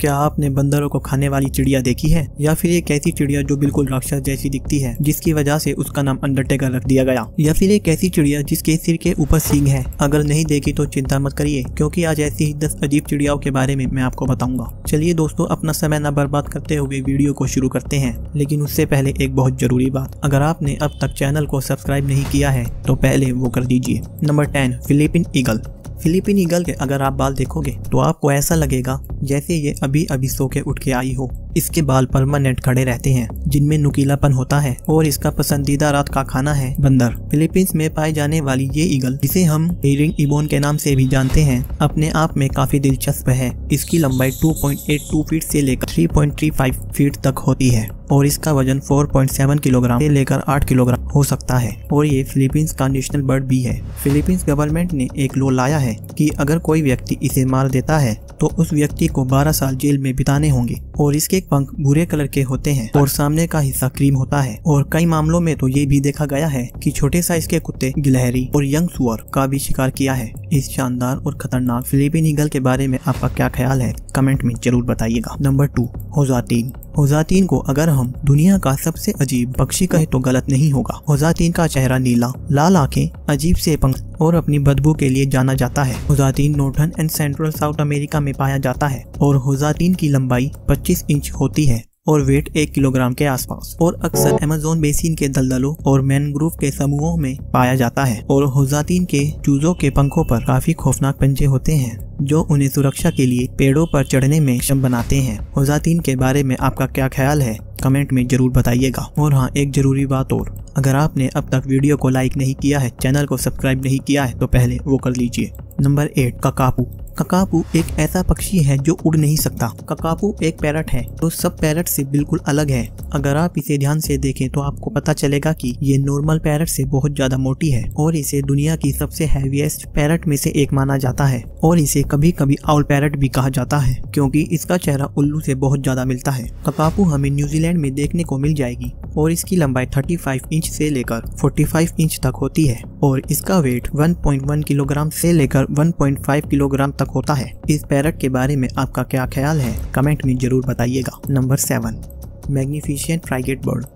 क्या आपने बंदरों को खाने वाली चिड़िया देखी है, या फिर एक ऐसी चिड़िया जो बिल्कुल राक्षस जैसी दिखती है जिसकी वजह से उसका नाम अंडरटेकर रख दिया गया, या फिर एक ऐसी चिड़िया जिसके सिर के ऊपर सींग है? अगर नहीं देखी तो चिंता मत करिए, क्योंकि आज ऐसी ही 10 अजीब चिड़ियाओं के बारे में मैं आपको बताऊंगा। चलिए दोस्तों, अपना समय न बर्बाद करते हुए वीडियो को शुरू करते हैं। लेकिन उससे पहले एक बहुत जरूरी बात, अगर आपने अब तक चैनल को सब्सक्राइब नहीं किया है तो पहले वो कर दीजिए। Number 10, Philippine eagle. Philippine eagle के अगर आप बाल देखोगे तो आपको ऐसा लगेगा जैसे ये अभी अभी सो के उठ के आई हो। इसके बाल परमानेंट खड़े रहते हैं जिनमें नुकीलापन होता है और इसका पसंदीदा रात का खाना है बंदर। फिलीपींस में पाए जाने वाली ये ईगल, जिसे हम हेरिंग इबोन के नाम से भी जानते हैं, अपने आप में काफी दिलचस्प है। इसकी लंबाई 2.82 फीट से लेकर 3.35 फीट तक होती है और इसका वजन 4.7 किलोग्राम से लेकर 8 किलोग्राम हो सकता है और ये फिलीपींस का नेशनल बर्ड भी है। फिलीपींस गवर्नमेंट ने एक लॉ लाया है कि अगर कोई व्यक्ति इसे मार देता है तो उस व्यक्ति को 12 साल जेल में बिताने होंगे। और इसके पंख भूरे कलर के होते हैं और सामने का हिस्सा क्रीम होता है। और कई मामलों में तो ये भी देखा गया है कि छोटे साइज के कुत्ते, गिलहरी और यंग सुअर का भी शिकार किया है। इस शानदार और खतरनाक फिलीपीन ईगल के बारे में आपका क्या ख्याल है, कमेंट में जरूर बताइएगा। नंबर 2, होजातीन। होजातीन को अगर हम दुनिया का सबसे अजीब पक्षी कहे तो गलत नहीं होगा। होजातीन का चेहरा नीला, लाल आंखें, अजीब से पंख और अपनी बदबू के लिए जाना जाता है। होजातीन northern and central South America में पाया जाता है और होजातीन की लंबाई 25 इंच होती है और वेट 1 किलोग्राम के आसपास, और अक्सर अमेज़न बेसिन के दलदलों और मैनग्रोव के समूहों में पाया जाता है। और होजातीन के चूजों के पंखों पर काफी खौफनाक पंजे होते हैं जो उन्हें सुरक्षा के लिए पेड़ों पर चढ़ने में सक्षम बनाते हैं। होजातीन के बारे में आपका क्या ख्याल है, कमेंट में जरूर बताइएगा। और हाँ, एक जरूरी बात और, अगर आपने अब तक वीडियो को लाइक नहीं किया है, चैनल को सब्सक्राइब नहीं किया है तो पहले वो कर लीजिए। नंबर 8, ककापू। ककापू एक ऐसा पक्षी है जो उड़ नहीं सकता। ककापू एक पैरट है तो सब पैरट से बिल्कुल अलग है। अगर आप इसे ध्यान से देखें तो आपको पता चलेगा कि ये नॉर्मल पैरट से बहुत ज्यादा मोटी है और इसे दुनिया की सबसे हैवीएस्ट पैरट में से एक माना जाता है। और इसे कभी कभी आउल पैरट भी कहा जाता है क्योंकि इसका चेहरा उल्लू से बहुत ज्यादा मिलता है। ककापू हमें न्यूजीलैंड में देखने को मिल जाएगी और इसकी लंबाई 35 इंच से लेकर 45 इंच तक होती है और इसका वेट 1.1 किलोग्राम से लेकर 1.5 किलोग्राम तक होता है। इस पैरट के बारे में आपका क्या ख्याल है, कमेंट में जरूर बताइएगा। Number 7, magnificent frigate bird.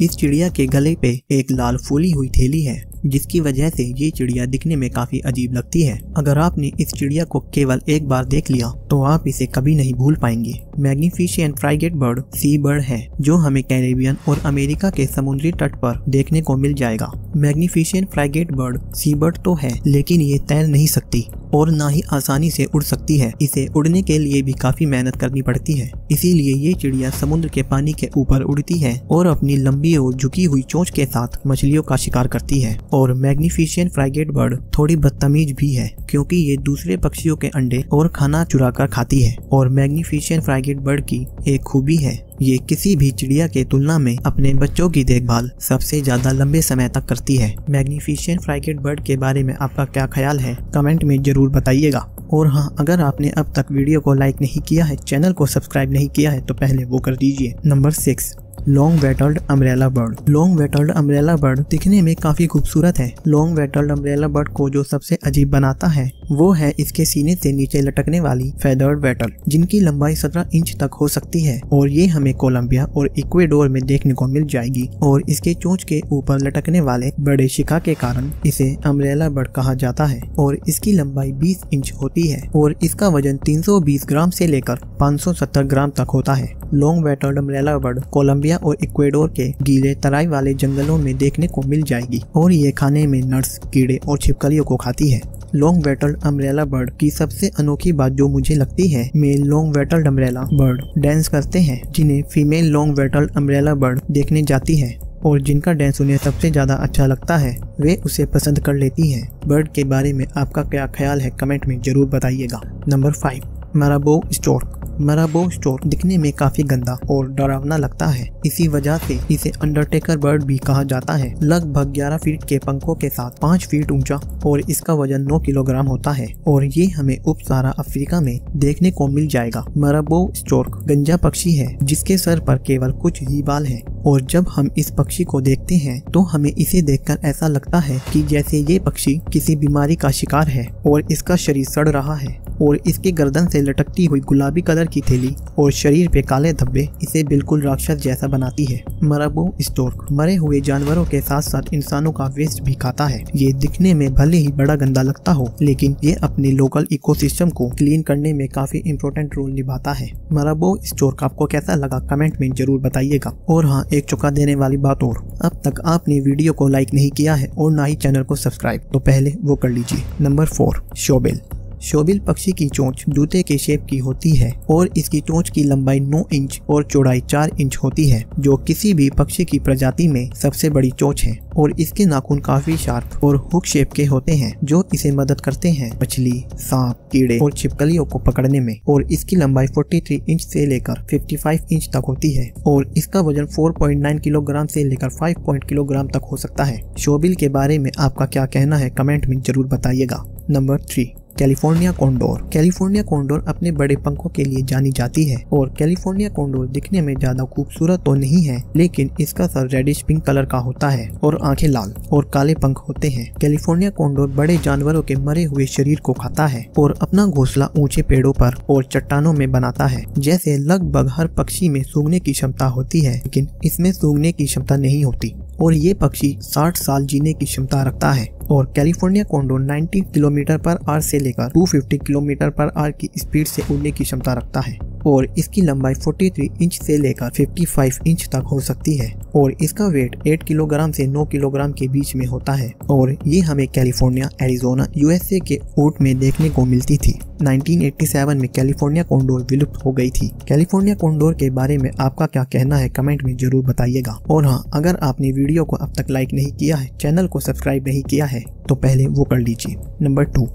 इस चिड़िया के गले पे एक लाल फूली हुई थैली है जिसकी वजह से ये चिड़िया दिखने में काफी अजीब लगती है। अगर आपने इस चिड़िया को केवल एक बार देख लिया तो आप इसे कभी नहीं भूल पाएंगे। मैग्निफिसेंट फ्राइगेट बर्ड सी बर्ड है जो हमें कैरेबियन और अमेरिका के समुद्री तट पर देखने को मिल जाएगा। मैग्निफिसेंट फ्राइगेट बर्ड सी बर्ड तो है, लेकिन ये तैर नहीं सकती और ना ही आसानी से उड़ सकती है। इसे उड़ने के लिए भी काफी मेहनत करनी पड़ती है, इसीलिए ये चिड़िया समुद्र के पानी के ऊपर उड़ती है और अपनी लंबी और झुकी हुई चोंच के साथ मछलियों का शिकार करती है। और मैग्निफिसेंट फ्राइगेट बर्ड थोड़ी बदतमीज भी है क्योंकि ये दूसरे पक्षियों के अंडे और खाना चुरा कर खाती है। और मैग्निफिसेंट फ्राइगेट बर्ड की एक खूबी है, ये किसी भी चिड़िया के तुलना में अपने बच्चों की देखभाल सबसे ज्यादा लंबे समय तक करती है। मैग्निफिसेंट फ्राइगेट बर्ड के बारे में आपका क्या ख्याल है, कमेंट में जरूर बताइएगा। और हाँ, अगर आपने अब तक वीडियो को लाइक नहीं किया है, चैनल को सब्सक्राइब नहीं किया है तो पहले वो कर दीजिए। Number 6, long wattled umbrella bird. Long wattled umbrella bird दिखने में काफी खूबसूरत है। लॉन्ग वेटल्ड अम्ब्रेला बर्ड को जो सबसे अजीब बनाता है वो है इसके सीने से नीचे लटकने वाली फेदर्ड वेटल, जिनकी लंबाई 17 इंच तक हो सकती है और ये हमें कोलंबिया और इक्वेडोर में देखने को मिल जाएगी। और इसके चोंच के ऊपर लटकने वाले बड़े शिखा के कारण इसे अम्ब्रेला बर्ड कहा जाता है और इसकी लंबाई 20 इंच होती है और इसका वजन 320 ग्राम से लेकर 570 ग्राम तक होता है। Long wattled umbrella bird Colombia और इक्वेडोर के गीले तराई वाले जंगलों में देखने को मिल जाएगी और ये खाने में नट्स, कीड़े और छिपकलियों को खाती है। लॉन्ग वेटल्ड अम्ब्रेला बर्ड की सबसे अनोखी बात जो मुझे लगती है, male long wattled umbrella bird dance करते हैं जिन्हें female long wattled umbrella bird देखने जाती है और जिनका डांस उन्हें सबसे ज्यादा अच्छा लगता है वे उसे पसंद कर लेती हैं। बर्ड के बारे में आपका क्या ख्याल है, कमेंट में जरूर बताइएगा। Number 5, marabou stork. Marabou stork दिखने में काफी गंदा और डरावना लगता है, इसी वजह से इसे अंडरटेकर बर्ड भी कहा जाता है। लगभग 11 फीट के पंखों के साथ 5 फीट ऊंचा और इसका वजन 9 किलोग्राम होता है और ये हमें उप सहारा अफ्रीका में देखने को मिल जाएगा। माराबो स्टोर्क गंजा पक्षी है जिसके सर पर केवल कुछ ही बाल हैं और जब हम इस पक्षी को देखते हैं तो हमें इसे देखकर ऐसा लगता है कि जैसे ये पक्षी किसी बीमारी का शिकार है और इसका शरीर सड़ रहा है और इसकी गर्दन से लटकती हुई गुलाबी कलर की थैली और शरीर पे काले धब्बे इसे बिल्कुल राक्षस जैसा बनाती है। मराबो स्टोर्क मरे हुए जानवरों के साथ साथ इंसानों का वेस्ट भी खाता है। ये दिखने में भले ही बड़ा गंदा लगता हो, लेकिन ये अपने लोकल इकोसिस्टम को क्लीन करने में काफी इंपॉर्टेंट रोल निभाता है। मराबो स्टोर्क आपको कैसा लगा कमेंट में जरूर बताइएगा। और हाँ, एक चौंका देने वाली बात और, अब तक आपने वीडियो को लाइक नहीं किया है और ना ही चैनल को सब्सक्राइब, तो पहले वो कर लीजिए। नंबर 4, शोबिल। शोबिल पक्षी की चोंच जूते के शेप की होती है और इसकी चोंच की लंबाई 9 इंच और चौड़ाई 4 इंच होती है, जो किसी भी पक्षी की प्रजाति में सबसे बड़ी चोंच है। और इसके नाखून काफी शार्प और हुक शेप के होते हैं, जो इसे मदद करते हैं मछली, सांप, कीड़े और छिपकलियों को पकड़ने में। और इसकी लंबाई 43 इंच से लेकर 55 इंच तक होती है और इसका वजन 4.9 किलोग्राम से लेकर 5 किलोग्राम तक हो सकता है। शोबिल के बारे में आपका क्या कहना है कमेंट में जरूर बताइएगा। Number 3, California Condor. California Condor अपने बड़े पंखों के लिए जानी जाती है और कैलिफोर्निया कोंडोर दिखने में ज्यादा खूबसूरत तो नहीं है, लेकिन इसका सर रेडिश पिंक कलर का होता है और आंखें लाल और काले पंख होते हैं। कैलिफोर्निया कोंडोर बड़े जानवरों के मरे हुए शरीर को खाता है और अपना घोंसला ऊंचे पेड़ों पर और चट्टानों में बनाता है। जैसे लगभग हर पक्षी में सूंघने की क्षमता होती है, लेकिन इसमें सूंघने की क्षमता नहीं होती और ये पक्षी 60 साल जीने की क्षमता रखता है। और California Condor 90 kilometre per hour से लेकर 250 किलोमीटर पर आवर की स्पीड से उड़ने की क्षमता रखता है और इसकी लंबाई 43 इंच से लेकर 55 इंच तक हो सकती है और इसका वेट 8 किलोग्राम से 9 किलोग्राम के बीच में होता है। और ये हमें कैलिफोर्निया, एरिजोना, यूएसए के ऊंट में देखने को मिलती थी। 1987 में कैलिफोर्निया कोंडोर विलुप्त हो गई थी। कैलिफोर्निया कोंडोर के बारे में आपका क्या कहना है कमेंट में जरूर बताइएगा। और हाँ, अगर आपने वीडियो को अब तक लाइक नहीं किया है, चैनल को सब्सक्राइब नहीं किया है, तो पहले वो कर लीजिए। Number 2,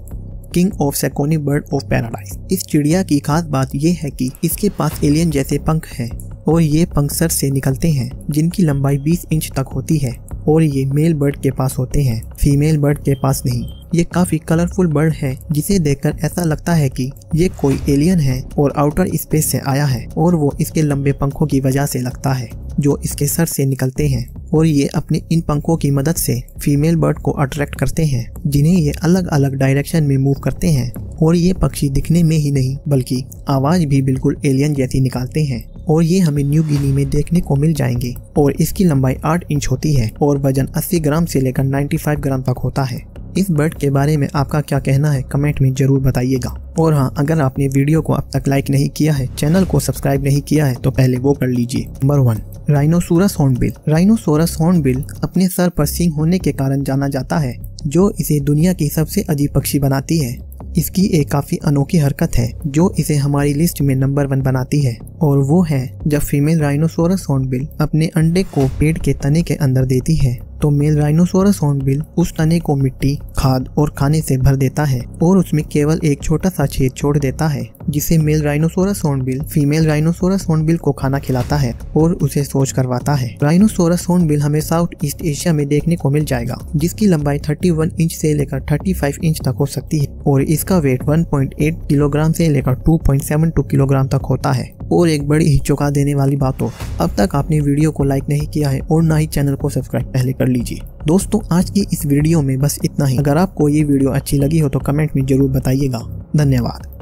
king of Saxony bird of paradise. इस चिड़िया की खास बात यह है कि इसके पास एलियन जैसे पंख हैं और ये पंख सर से निकलते हैं, जिनकी लंबाई 20 इंच तक होती है और ये मेल बर्ड के पास होते हैं, फीमेल बर्ड के पास नहीं। ये काफी कलरफुल बर्ड है, जिसे देखकर ऐसा लगता है कि ये कोई एलियन है और आउटर स्पेस से आया है और वो इसके लंबे पंखों की वजह से लगता है, जो इसके सर से निकलते हैं। और ये अपने इन पंखों की मदद से फीमेल बर्ड को अट्रैक्ट करते हैं, जिन्हें ये अलग अलग डायरेक्शन में मूव करते हैं। और ये पक्षी दिखने में ही नहीं बल्कि आवाज भी बिल्कुल एलियन जैसी निकालते हैं और ये हमें न्यू गिनी में देखने को मिल जाएंगे। और इसकी लंबाई 8 इंच होती है और वजन 80 ग्राम से लेकर 95 ग्राम तक होता है। इस बर्ड के बारे में आपका क्या कहना है कमेंट में जरूर बताइएगा। और हाँ, अगर आपने वीडियो को अब तक लाइक नहीं किया है, चैनल को सब्सक्राइब नहीं किया है, तो पहले वो कर लीजिए। Number 1, rhinoceros hornbill. Rhinoceros hornbill अपने सर पर सींग होने के कारण जाना जाता है, जो इसे दुनिया की सबसे अजीब पक्षी बनाती है। इसकी एक काफी अनोखी हरकत है जो इसे हमारी लिस्ट में नंबर 1 बनाती है, और वो है जब फीमेल राइनोसोरस हॉर्नबिल अपने अंडे को पेड़ के तने के अंदर देती है, तो मेल राइनोसोरस हॉर्नबिल उस तने को मिट्टी, खाद और खाने से भर देता है और उसमें केवल एक छोटा सा छेद छोड़ देता है, जिसे male rhinoceros hornbill female rhinoceros hornbill को खाना खिलाता है और उसे शौच करवाता है। राइनोसोरस हॉर्नबिल हमें साउथ ईस्ट एशिया में देखने को मिल जाएगा, जिसकी लंबाई 31 इंच से लेकर 35 इंच तक हो सकती है और इसका वेट 1.8 किलोग्राम से लेकर 2.72 किलोग्राम तक होता है। और एक बड़ी ही चौंका देने वाली बात हो, अब तक आपने वीडियो को लाइक नहीं किया है और ना ही चैनल को सब्सक्राइब पहले कर लीजिए। दोस्तों, आज की इस वीडियो में बस इतना ही। अगर आपको ये वीडियो अच्छी लगी हो तो कमेंट में जरूर बताइएगा। धन्यवाद।